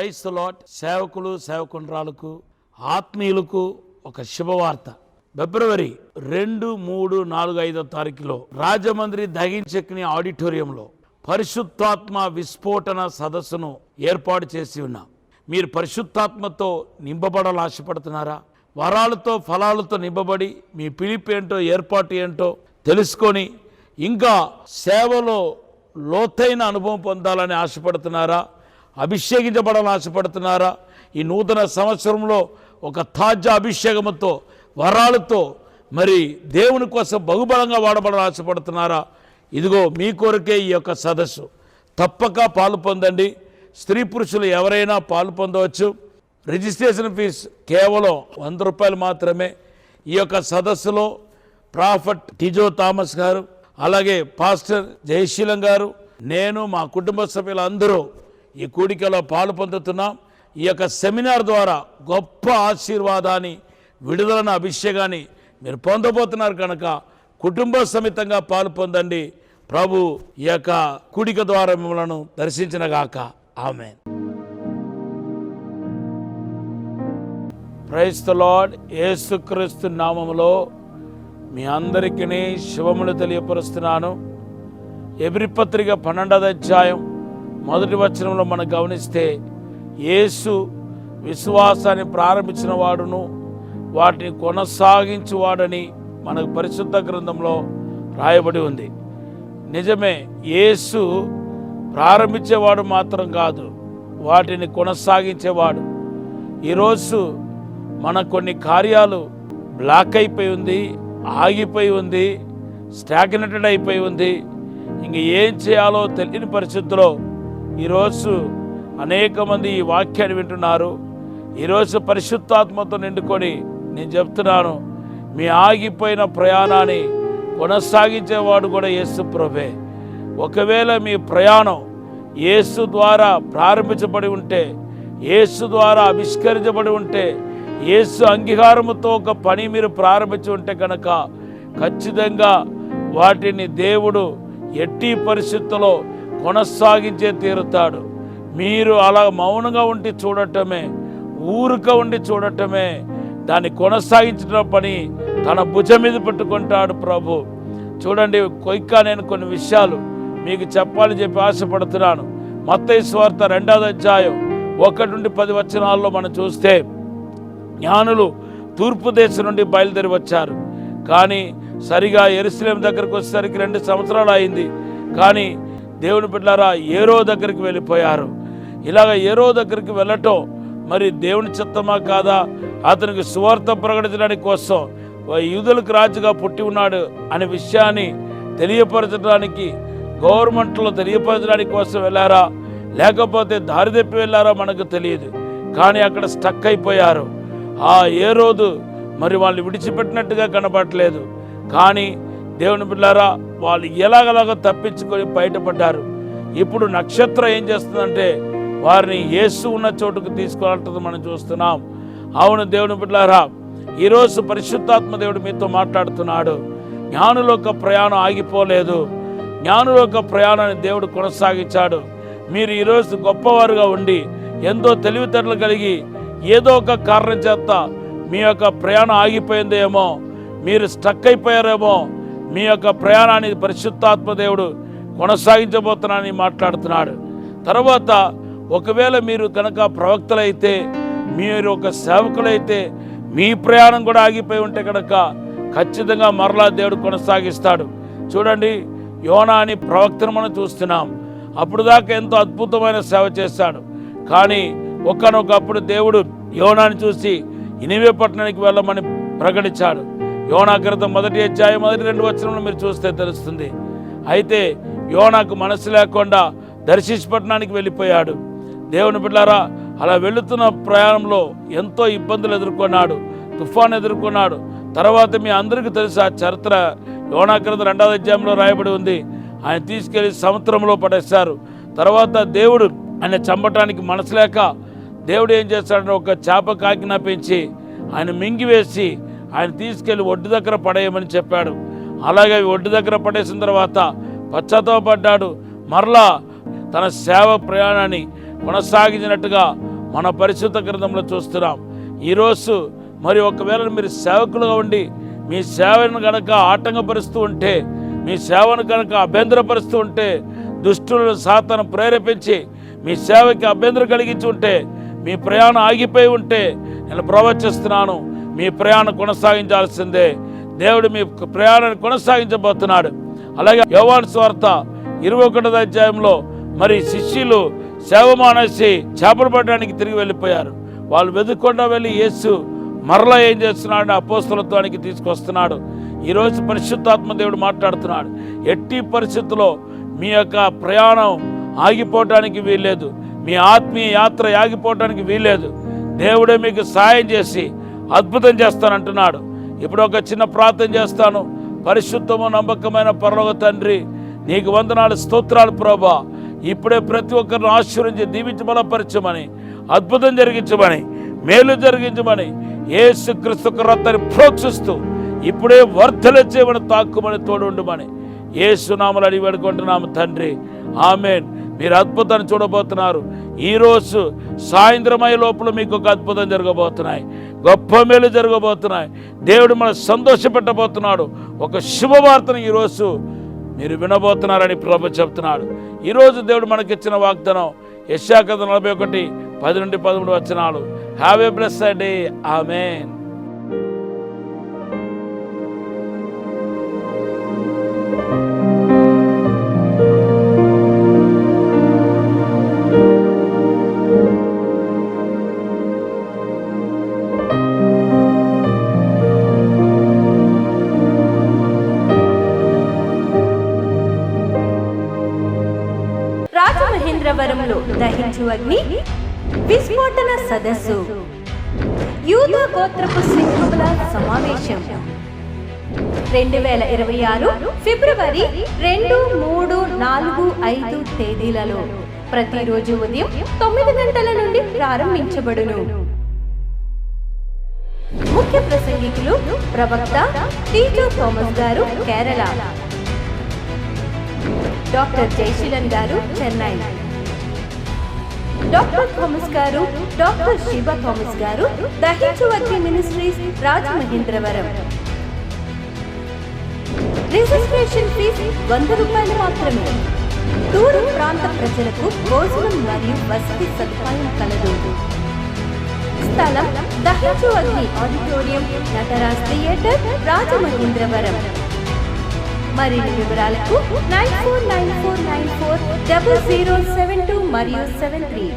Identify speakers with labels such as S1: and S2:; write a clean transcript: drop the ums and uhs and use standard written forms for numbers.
S1: Praise the lord. సేవకులు సేవకురాలకు ఆత్మీయులకు ఒక శుభవార్త. ఫిబ్రవరి 2, 3, 4, 5 తారీఖులో రాజమండ్రి దహించక్ని ఆడిటోరియంలో పరిశుద్ధాత్మ విస్ఫోటన సదస్సును ఏర్పాటు చేసి ఉన్నాం. మీరు పరిశుద్ధాత్మతో నింపబడాలని ఆశపడుతున్నారా? వరాలతో ఫలాలతో నింపబడి మీ పిలుపు ఏంటో ఏర్పాటు ఏంటో తెలుసుకొని ఇంకా సేవలో లోతైన అనుభవం పొందాలని ఆశపడుతున్నారా? అభిషేకించబడాలని ఆశపడుతున్నారా? ఈ నూతన సంవత్సరంలో ఒక తాజా అభిషేకంతో వరాలతో మరి దేవుని కోసం బహుబలంగా వాడబడాలని ఆశపడుతున్నారా? ఇదిగో మీ కొరకే ఈ యొక్క సదస్సు. తప్పక పాలు పొందండి. స్త్రీ పురుషులు ఎవరైనా పాలు పొందవచ్చు. రిజిస్ట్రేషన్ ఫీజు కేవలం 100 రూపాయలు మాత్రమే. ఈ యొక్క సదస్సులో ప్రాఫెట్ టిజో థామస్ గారు, అలాగే పాస్టర్ జయశీలం గారు, నేను మా కుటుంబ సభ్యులందరూ ఈ కూడికలో పాలు పొందుతున్నాం. ఈ యొక్క సెమినార్ ద్వారా గొప్ప ఆశీర్వాదాన్ని, విడుదలను, అభిషేకాన్ని మీరు పొందబోతున్నారు కనుక కుటుంబ సమేతంగా పాలు పొందండి. ప్రభు ఈ యొక్క కూడిక ద్వారా మిమ్మల్ని దర్శించినగాక. ఆమేన్. Praise the lord. యేసుక్రీస్తు నామములో మీ అందరికీ శుభములు తెలియపరుస్తున్నాను. ఎబ్రీ పత్రిక 12వ అధ్యాయం 1వ వచనంలో మనం గమనిస్తే యేసు విశ్వాసాన్ని ప్రారంభించిన వాడును వాటిని కొనసాగించువాడని మనకు పరిశుద్ధ గ్రంథంలో రాయబడి ఉంది. నిజమే, యేసు ప్రారంభించేవాడు మాత్రం కాదు, వాటిని కొనసాగించేవాడు. ఈరోజు మన కొన్ని కార్యాలు బ్లాక్ అయిపోయి ఉంది, ఆగిపోయి ఉంది, స్టాగ్నేటెడ్ అయిపోయి ఉంది. ఇంక ఏం చేయాలో తెలియని పరిస్థితుల్లో ఈరోజు అనేక మంది ఈ వాక్యాన్ని వింటున్నారు. ఈరోజు పరిశుద్ధాత్మతో నిండుకొని నేను చెప్తున్నాను, మీ ఆగిపోయిన ప్రయాణాన్ని కొనసాగించేవాడు కూడా యేసు ప్రభువే. ఒకవేళ మీ ప్రయాణం యేసు ద్వారా ప్రారంభించబడి ఉంటే, యేసు ద్వారా ఆవిష్కరించబడి ఉంటే, యేసు అంగీకారముతో ఒక పని మీరు ప్రారంభించి ఉంటే కనుక ఖచ్చితంగా వాటిని దేవుడు ఎట్టి పరిస్థితుల్లో కొనసాగించే తీరుతాడు. మీరు అలా మౌనంగా ఉండి చూడటమే, ఊరుక ఉండి చూడటమే దాన్ని కొనసాగించిన పని తన భుజం మీద పెట్టుకుంటాడు ప్రభు. చూడండి, నేను కొన్ని విషయాలు మీకు చెప్పాలని చెప్పి ఆశపడుతున్నాను. మత్తయి సువార్త 2వ అధ్యాయం 1 నుండి 10 వచనాల్లో మనం చూస్తే, జ్ఞానులు తూర్పు దేశం నుండి బయలుదేరి వచ్చారు. కానీ సరిగా యెరూషలేము దగ్గరకు వచ్చేసరికి 2 సంవత్సరాలు అయింది. కానీ దేవుని బిడ్డలారా ఏరో దగ్గరికి వెళ్ళిపోయారు. ఇలాగ ఏరో దగ్గరికి వెళ్ళటం మరి దేవుని చిత్తమా కాదా? అతనికి సువార్త ప్రకటించడానికి కోసం యూదులకు రాజుగా పుట్టి ఉన్నాడు అనే విషయాన్ని తెలియపరచడానికి, గవర్నమెంట్లో తెలియపరచడానికి కోసం వెళ్ళారా, లేకపోతే దారి తప్పి వెళ్ళారా మనకు తెలియదు. కానీ అక్కడ స్టక్ అయిపోయారు. ఆ ఏ రోజు మరి వాళ్ళు విడిచిపెట్టినట్టుగా కనపడలేదు. కానీ దేవుని బిడ్డలారా వాళ్ళు ఎలాగలాగో తప్పించుకొని బయటపడ్డారు. ఇప్పుడు నక్షత్రం ఏం చేస్తుందంటే వారిని యేసు ఉన్న చోటుకు తీసుకువెళ్తుంది మనం చూస్తున్నాం. అవును దేవుని బిడ్డలారా, ఈరోజు పరిశుద్ధాత్మ దేవుడు మీతో మాట్లాడుతున్నాడు. జ్ఞానుల యొక్క ప్రయాణం ఆగిపోలేదు. జ్ఞానుల యొక్క ప్రయాణాన్ని దేవుడు కొనసాగించాడు. మీరు ఈరోజు గొప్పవారుగా ఉండి ఎంతో తెలివితేటలు కలిగి ఏదో ఒక కారణం చేత మీ యొక్క ప్రయాణం ఆగిపోయిందేమో, మీరు స్టక్ అయిపోయారేమో, మీ యొక్క ప్రయాణాన్ని పరిశుద్ధాత్మ దేవుడు కొనసాగించబోతున్నానని మాట్లాడుతున్నాడు. తర్వాత ఒకవేళ మీరు కనుక ప్రవక్తలైతే, మీరు ఒక సేవకులైతే మీ ప్రయాణం కూడా ఆగిపోయి ఉంటే కనుక ఖచ్చితంగా మరలా దేవుడు కొనసాగిస్తాడు. చూడండి, యోనా అని ప్రవక్తను మనం చూస్తున్నాం. అప్పుడు దాకా ఎంతో అద్భుతమైన సేవ చేశాడు. కానీ ఒక్కనొకప్పుడు దేవుడు యోనాని చూసి నినివే పట్టణానికి వెళ్ళమని ప్రకటించాడు. యోనా గ్రంథం 1వ అధ్యాయం 1-2 వచనంలో మీరు చూస్తే తెలుస్తుంది. అయితే యోనాకు మనసు లేకుండా దర్శీష్ పట్టణానికి వెళ్ళిపోయాడు. దేవుని బిడ్డలారా, అలా వెళుతున్న ప్రయాణంలో ఎంతో ఇబ్బందులు ఎదుర్కొన్నాడు, తుఫాను ఎదుర్కొన్నాడు. తర్వాత మీ అందరికీ తెలుసు ఆ చరిత్ర. యోనా గ్రంథం 2వ అధ్యాయంలో రాయబడి ఉంది. ఆయన తీసుకెళ్లి సముద్రంలో పడేశారు. తర్వాత దేవుడు ఆయన చంపటానికి మనసు లేక దేవుడు ఏం చేస్తాడంటే ఒక చేపకు ఆజ్ఞాపించి ఆయన మింగివేసి ఆయన తీసుకెళ్లి ఒడ్డు దగ్గర పడేయమని చెప్పాడు. అలాగే ఒడ్డు దగ్గర పడేసిన తర్వాత పశ్చాత్తాపడ్డాడు. మరలా తన సేవ ప్రయాణాన్ని కొనసాగించినట్టుగా మన పరిశుద్ధ గ్రంథంలో చూస్తున్నాం. ఈరోజు మరి ఒకవేళ మీరు సేవకులుగా ఉండి మీ సేవను కనుక ఆటంకపరుస్తూ ఉంటే, మీ సేవను కనుక అభ్యంతరపరుస్తూ ఉంటే, దుష్టులను సాతాను ప్రేరేపించి మీ సేవకి అభ్యంతరం కలిగించి ఉంటే, మీ ప్రయాణం ఆగిపోయి ఉంటే నేను ప్రవచిస్తున్నాను, మీ ప్రయాణం కొనసాగించాల్సిందే. దేవుడు మీ ప్రయాణాన్ని కొనసాగించబోతున్నాడు. అలాగే యోహాను సువార్త 21వ అధ్యాయంలో మరి శిష్యులు సేవ మానేసి చేపలు పట్టడానికి తిరిగి వెళ్ళిపోయారు. వాళ్ళు వెతుక్కుండా వెళ్ళి యేసు మరలా ఏం చేస్తున్నాడు, అపోస్తలత్వానికి తీసుకొస్తున్నాడు. ఈరోజు పరిశుద్ధాత్మ దేవుడు మాట్లాడుతున్నాడు. ఎట్టి పరిస్థితుల్లో మీ యొక్క ప్రయాణం ఆగిపోవటానికి వీల్లేదు, మీ ఆత్మీయ యాత్ర ఆగిపోవటానికి వీల్లేదు. దేవుడే మీకు సాయం చేసి అద్భుతం చేస్తానంటున్నాడు. ఇప్పుడు ఒక చిన్న ప్రార్థన చేస్తాను. పరిశుద్ధము నమ్మకమైన పరలోక తండ్రి, నీకు వందనాలు, స్తోత్రాలు ప్రభా. ఇప్పుడే ప్రతి ఒక్కరిని ఆశీర్వదించి దీవించి బలపరచమని, అద్భుతం జరిగించమని, మేలు జరిగించమని యేసుక్రీస్తు రక్తాన్ని ప్రోక్షిస్తూ ఇప్పుడే వర్ధలచ్చేమని, తాక్కుమని, తోడుండమని యేసు నామములో అడిగి వేడుకుంటున్నాము తండ్రి, ఆమేన్. మీరు అద్భుతాన్ని చూడబోతున్నారు. ఈరోజు సాయంత్రం అయ్యే లోపల మీకు ఒక అద్భుతం జరగబోతున్నాయి, గొప్ప మేలు జరగబోతున్నాయి. దేవుడు మనం సంతోషపెట్టబోతున్నాడు. ఒక శుభవార్తను ఈరోజు మీరు వినబోతున్నారని ప్రభు చెప్తున్నాడు. ఈరోజు దేవుడు మనకిచ్చిన వాగ్దానం యెషయా గ్రంథం 41:10-13 వచనాలు. Have a blessed day. Amen.
S2: రాజమహేంద్రవరంలో దహించు అగ్ని విస్ఫోటన సదస్సు, యూదా గోత్రపు సింహముల సమావేశం 2026 ఫిబ్రవరి 2, 3, 4, 5 తేదీలలో ప్రతిరోజు ఉదయం 9 గంటల నుండి ప్రారంభించబడును. ముఖ్య ప్రసంగికులు ప్రవక్త టీజో థామస్ గారు కేరళ, డాక్టర్ జయశీలన్ గారు చెన్నై, డాక్టర్ థామస్ గారు, డాక్టర్ శివ థామస్ గారు దహించు అగ్ని మినిస్ట్రీస్ రాజమహేంద్రవరం. రిజిస్ట్రేషన్ ఫీజు 100 రూపాయలు మాత్రమే. దూర ప్రాంత ప్రజలకు భోజనం మరియు వసతి సదుపాయం కలదు. స్థలం దహించు అగ్ని ఆడిటోరియం, నటరాజ్ థియేటర్, రాజమహేంద్రవరం. మరిన్ని వివరాలకు 9494940072 మరియు 73